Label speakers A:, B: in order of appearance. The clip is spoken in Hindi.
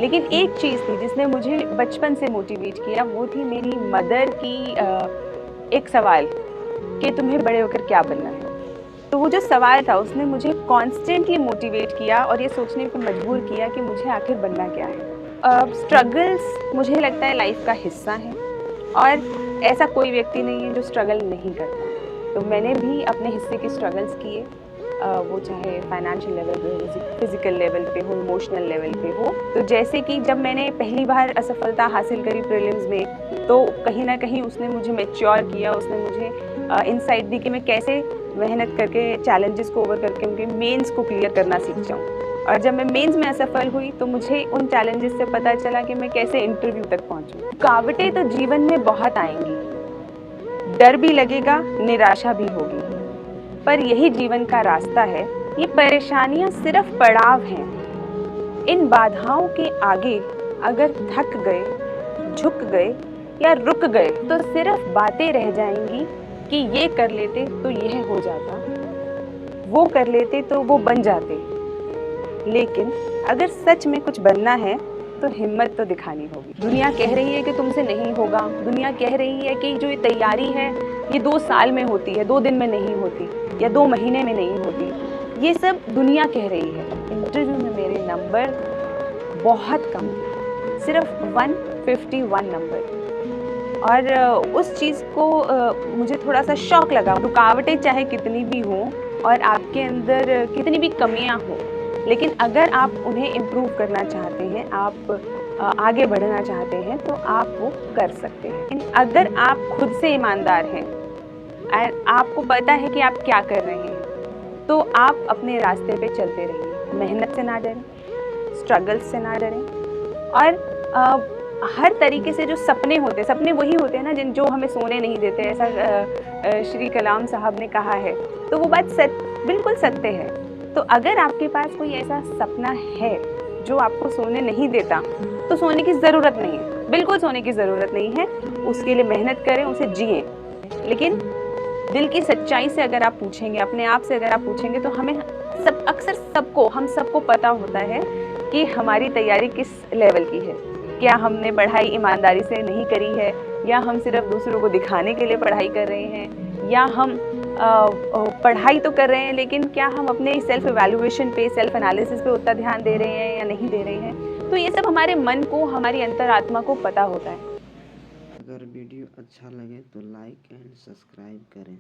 A: लेकिन एक चीज़ थी जिसने मुझे बचपन से मोटिवेट किया, वो थी मेरी मदर की एक सवाल कि तुम्हें बड़े होकर क्या बनना है। तो वो जो सवाल था उसने मुझे कॉन्स्टेंटली मोटिवेट किया और ये सोचने पे मजबूर किया कि मुझे आखिर बनना क्या है। स्ट्रगल्स मुझे लगता है लाइफ का हिस्सा है और ऐसा कोई व्यक्ति नहीं है जो स्ट्रगल नहीं करता। तो मैंने भी अपने हिस्से के स्ट्रगल्स किए, वो चाहे फाइनेंशियल लेवल पे हो, फिजिकल लेवल पे हो, इमोशनल लेवल पे हो। तो जैसे कि जब मैंने पहली बार असफलता हासिल करी प्रीलिम्स में, तो कहीं ना कहीं उसने मुझे मैच्योर किया, उसने मुझे इंसाइट दी कि मैं कैसे मेहनत करके चैलेंजेस को ओवर करके उनके मेंस को क्लियर करना सीख जाऊँ। और जब मैं मेंस में असफल हुई तो मुझे उन चैलेंजेस से पता चला कि मैं कैसे इंटरव्यू तक पहुँचूँ। रुकावटें तो जीवन में बहुत आएंगी, डर भी लगेगा, निराशा भी होगी, पर यही जीवन का रास्ता है। ये परेशानियां सिर्फ पड़ाव हैं। इन बाधाओं के आगे अगर थक गए, झुक गए या रुक गए तो सिर्फ बातें रह जाएंगी कि ये कर लेते तो यह हो जाता, वो कर लेते तो वो बन जाते। लेकिन अगर सच में कुछ बनना है तो हिम्मत तो दिखानी होगी। दुनिया कह रही है कि तुमसे नहीं होगा, दुनिया कह रही है कि जो ये तैयारी है ये 2 साल में होती है, 2 दिन में नहीं होती या 2 महीने में नहीं होती। ये सब दुनिया कह रही है। इंटरव्यू में मेरे नंबर बहुत कम थे, सिर्फ 151 नंबर। और उस चीज़ को मुझे थोड़ा सा शॉक लगा। रुकावटें चाहे कितनी भी हों और आपके अंदर कितनी भी कमियां हों, लेकिन अगर आप उन्हें इम्प्रूव करना चाहते हैं, आप आगे बढ़ना चाहते हैं तो आप वो कर सकते हैं। अगर आप खुद से ईमानदार हैं और आपको पता है कि आप क्या कर रहे हैं, तो आप अपने रास्ते पे चलते रहिए। मेहनत से ना डरें, स्ट्रगल्स से ना डरें और हर तरीके से जो सपने होते हैं, सपने वही होते हैं ना जिन जो हमें सोने नहीं देते, ऐसा श्री कलाम साहब ने कहा है। तो वो बात बिल्कुल सत्य है। तो अगर आपके पास कोई ऐसा सपना है जो आपको सोने नहीं देता, तो सोने की ज़रूरत नहीं है, बिल्कुल सोने की ज़रूरत नहीं है। उसके लिए मेहनत करें, उसे जिएं। लेकिन दिल की सच्चाई से अगर आप पूछेंगे, अपने आप से अगर आप पूछेंगे, तो हमें हम सबको पता होता है कि हमारी तैयारी किस लेवल की है। क्या हमने पढ़ाई ईमानदारी से नहीं करी है, या हम सिर्फ दूसरों को दिखाने के लिए पढ़ाई कर रहे हैं, या हम पढ़ाई तो कर रहे हैं लेकिन क्या हम अपने सेल्फ इवैल्यूएशन पे, सेल्फ एनालिसिस पे उतना ध्यान दे रहे हैं या नहीं दे रहे हैं। तो ये सब हमारे मन को, हमारी अंतरात्मा को पता होता है।
B: अगर वीडियो अच्छा लगे तो लाइक एंड सब्सक्राइब करें।